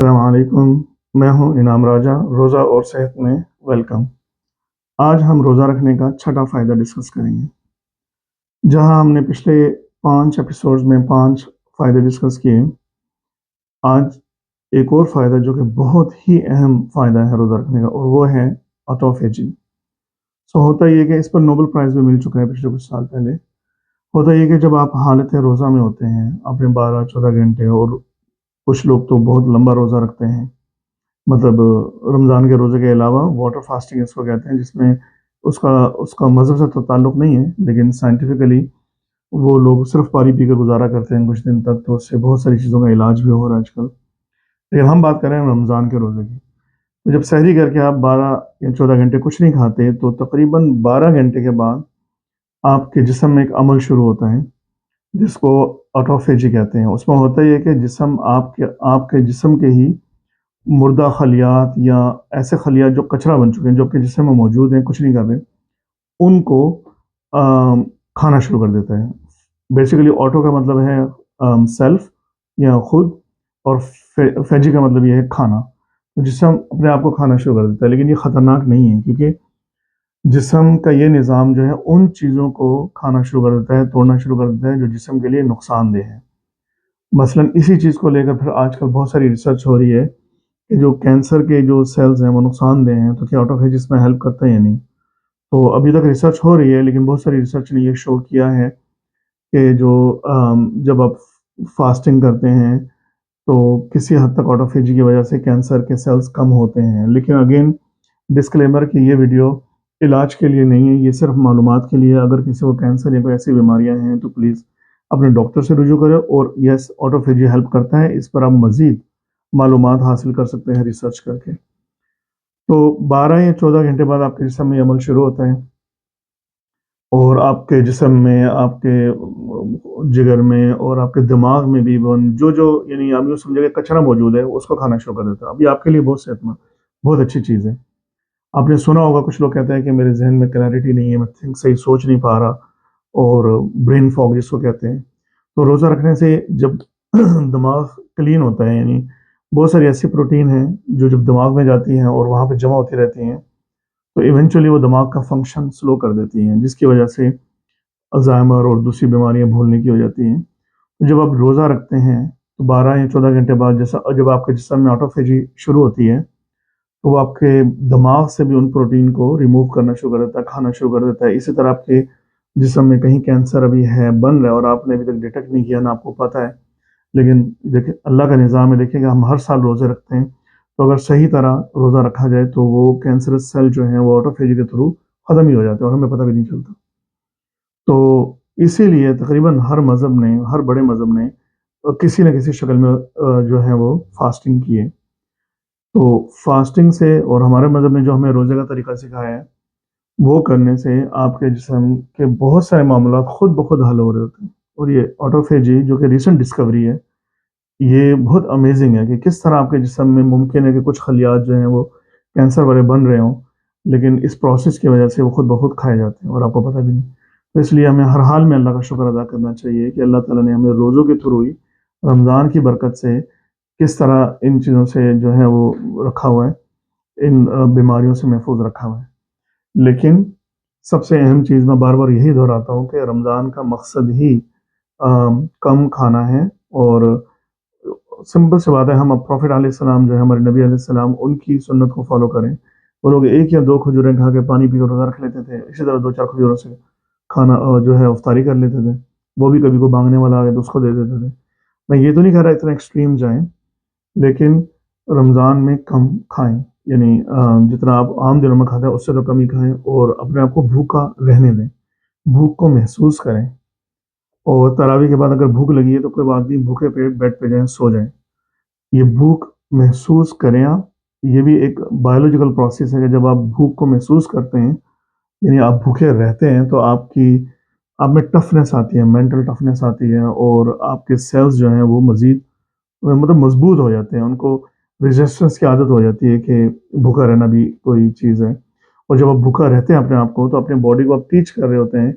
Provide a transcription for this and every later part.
السلام علیکم، میں ہوں انعام راجہ، روزہ اور صحت میں ویلکم۔ آج ہم روزہ رکھنے کا چھٹا فائدہ ڈسکس کریں گے۔ جہاں ہم نے پچھلے 5 ایپیسوڈز میں 5 فائدے ڈسکس کیے، آج ایک اور فائدہ جو کہ بہت ہی اہم فائدہ ہے روزہ رکھنے کا، اور وہ ہے آٹوفیجی۔ ہوتا یہ کہ اس پر نوبل پرائز بھی مل چکا ہے پچھلے کچھ سال پہلے۔ ہوتا یہ کہ جب آپ حالت روزہ میں ہوتے ہیں اپنے 12-14 گھنٹے، اور کچھ لوگ تو بہت لمبا روزہ رکھتے ہیں، مطلب رمضان کے روزے کے علاوہ واٹر فاسٹنگ اس کو کہتے ہیں، جس میں اس کا مذہب سے تو تعلق نہیں ہے، لیکن سائنٹیفکلی وہ لوگ صرف پانی پی کے گزارا کرتے ہیں کچھ دن تک، تو اس سے بہت ساری چیزوں کا علاج بھی ہو رہا ہے آج کل۔ لیکن ہم بات کر رہے ہیں رمضان کے روزے کی۔ تو جب سحری کر کے آپ 12 یا 14 گھنٹے کچھ نہیں کھاتے، تو تقریباً 12 گھنٹے کے بعد آپ کے جسم میں ایک عمل شروع ہوتا ہے جس کو آٹوفیجی کہتے ہیں۔ اس میں ہوتا یہ کہ جسم آپ کے جسم کے ہی مردہ خلیات یا ایسے خلیات جو کچرا بن چکے ہیں، جو آپ کے جسم میں موجود ہیں، کچھ نہیں کر رہے، ان کو کھانا شروع کر دیتا ہے۔ بیسیکلی آٹو کا مطلب ہے سیلف یا خود، اور فیجی کا مطلب یہ ہے کھانا۔ تو جسم اپنے آپ کو کھانا شروع کر دیتا ہے، لیکن یہ خطرناک نہیں ہے، کیونکہ جسم کا یہ نظام جو ہے ان چیزوں کو کھانا شروع کر دیتا ہے، توڑنا شروع کر دیتا ہے جو جسم کے لیے نقصان دہ ہے۔ مثلاً اسی چیز کو لے کر پھر آج کل بہت ساری ریسرچ ہو رہی ہے کہ جو کینسر کے جو سیلز ہیں وہ نقصان دہ ہیں، تو کیا آٹوفیجی اس میں ہیلپ کرتا ہے یا نہیں۔ تو ابھی تک ریسرچ ہو رہی ہے، لیکن بہت ساری ریسرچ نے یہ شو کیا ہے کہ جب آپ فاسٹنگ کرتے ہیں تو کسی حد تک آٹوفیجی کی وجہ سے کینسر کے سیلز کم ہوتے ہیں۔ لیکن اگین ڈسکلیمر کہ یہ ویڈیو علاج کے لیے نہیں ہے، یہ صرف معلومات کے لیے۔ اگر کسی کو کینسر یا کوئی ایسی بیماریاں ہیں تو پلیز اپنے ڈاکٹر سے رجوع کریں، اور یس آٹوفیجی ہیلپ کرتا ہے، اس پر آپ مزید معلومات حاصل کر سکتے ہیں ریسرچ کر کے۔ تو 12 یا 14 گھنٹے بعد آپ کے جسم میں عمل شروع ہوتا ہے، اور آپ کے جسم میں، آپ کے جگر میں اور آپ کے دماغ میں بھی جو یعنی آپ یوں سمجھے کہ کچرا موجود ہے اس کو کھانا شروع کر دیتا ہے۔ ابھی آپ کے لیے بہت صحت مند، بہت اچھی چیز ہے۔ آپ نے سنا ہوگا کچھ لوگ کہتے ہیں کہ میرے ذہن میں کلیئرٹی نہیں ہے، میں صحیح سوچ نہیں پا رہا، اور برین فاگ جس کو کہتے ہیں۔ تو روزہ رکھنے سے جب دماغ کلین ہوتا ہے، یعنی بہت ساری ایسی پروٹین ہیں جو جب دماغ میں جاتی ہیں اور وہاں پہ جمع ہوتی رہتی ہیں، تو ایونچولی وہ دماغ کا فنکشن سلو کر دیتی ہیں، جس کی وجہ سے الزائمر اور دوسری بیماریاں بھولنے کی ہو جاتی ہیں۔ جب آپ روزہ رکھتے ہیں تو 12 یا 14 گھنٹے بعد جب آپ کے جسم میں آٹوفیجی شروع ہوتی ہے، تو وہ آپ کے دماغ سے بھی ان پروٹین کو ریموو کرنا شروع کر دیتا ہے، کھانا شروع کر دیتا ہے۔ اسی طرح آپ کے جسم میں کہیں کینسر ابھی ہے، بن رہا ہے، اور آپ نے ابھی تک ڈیٹیکٹ نہیں کیا، نہ آپ کو پتہ ہے، لیکن دیکھیں اللہ کا نظام ہے۔ دیکھیں کہ ہم ہر سال روزے رکھتے ہیں، تو اگر صحیح طرح روزہ رکھا جائے تو وہ کینسرس سیل جو ہیں وہ آٹوفیجی کے تھرو ختم ہی ہو جاتے ہیں، اور ہمیں پتہ بھی نہیں چلتا۔ تو اسی لیے تقریباً ہر مذہب نے، ہر بڑے مذہب نے کسی نہ کسی شکل میں جو ہے وہ فاسٹنگ کی ہے۔ تو فاسٹنگ سے، اور ہمارے مذہب نے جو ہمیں روزے کا طریقہ سکھایا ہے، وہ کرنے سے آپ کے جسم کے بہت سارے معاملات خود بخود حل ہو رہے ہوتے ہیں۔ اور یہ آٹوفیجی جو کہ ریسنٹ ڈسکوری ہے، یہ بہت امیزنگ ہے کہ کس طرح آپ کے جسم میں ممکن ہے کہ کچھ خلیات جو ہیں وہ کینسر والے بن رہے ہوں، لیکن اس پروسیس کی وجہ سے وہ خود بخود کھائے جاتے ہیں اور آپ کو پتہ بھی نہیں۔ تو اس لیے ہمیں ہر حال میں اللہ کا شکر ادا کرنا چاہیے کہ اللہ تعالیٰ نے ہمیں روزوں کے تھرو ہی رمضان کی برکت سے کس طرح ان چیزوں سے جو ہے وہ رکھا ہوا ہے، ان بیماریوں سے محفوظ رکھا ہوا ہے۔ لیکن سب سے اہم چیز میں بار بار یہی دہراتا ہوں کہ رمضان کا مقصد ہی کم کھانا ہے، اور سمپل سی بات ہے، ہم پروفٹ علیہ السلام جو ہے، ہمارے نبی علیہ السلام، ان کی سنت کو فالو کریں۔ وہ لوگ 1 یا 2 کھجوریں کھا کے پانی پی کر روزہ رکھ لیتے تھے، اسی طرح 2-4 کھجوروں سے کھانا جو ہے افطاری کر لیتے تھے۔ وہ بھی کبھی کو مانگنے والا آ گیا تو اس کو دے دیتے تھے۔ میں یہ تو نہیں کہہ رہا اتنا ایکسٹریم جائیں، لیکن رمضان میں کم کھائیں، یعنی جتنا آپ عام دنوں میں کھاتے ہیں اس سے تو کم ہی کھائیں، اور اپنے آپ کو بھوکا رہنے دیں، بھوک کو محسوس کریں۔ اور تراویح کے بعد اگر بھوک لگی ہے تو کوئی بات نہیں، بھوکے پیٹ بیڈ پہ جائیں، سو جائیں، یہ بھوک محسوس کریں آپ۔ یہ بھی ایک بایولوجیکل پروسیس ہے کہ جب آپ بھوک کو محسوس کرتے ہیں، یعنی آپ بھوکے رہتے ہیں، تو آپ میں ٹفنس آتی ہے، مینٹل ٹفنس آتی ہے، اور آپ کے سیلز جو ہیں وہ مزید مطلب مضبوط ہو جاتے ہیں، ان کو ریزسٹنس کی عادت ہو جاتی ہے کہ بھوکا رہنا بھی کوئی چیز ہے۔ اور جب آپ بھوکا رہتے ہیں اپنے آپ کو، تو اپنے باڈی کو آپ ٹیچ کر رہے ہوتے ہیں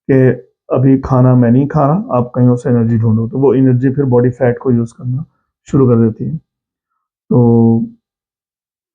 کہ ابھی کھانا میں نہیں کھا رہا، آپ کہیں سے انرجی ڈھونڈو، تو وہ انرجی پھر باڈی فیٹ کو یوز کرنا شروع کر دیتی ہے۔ تو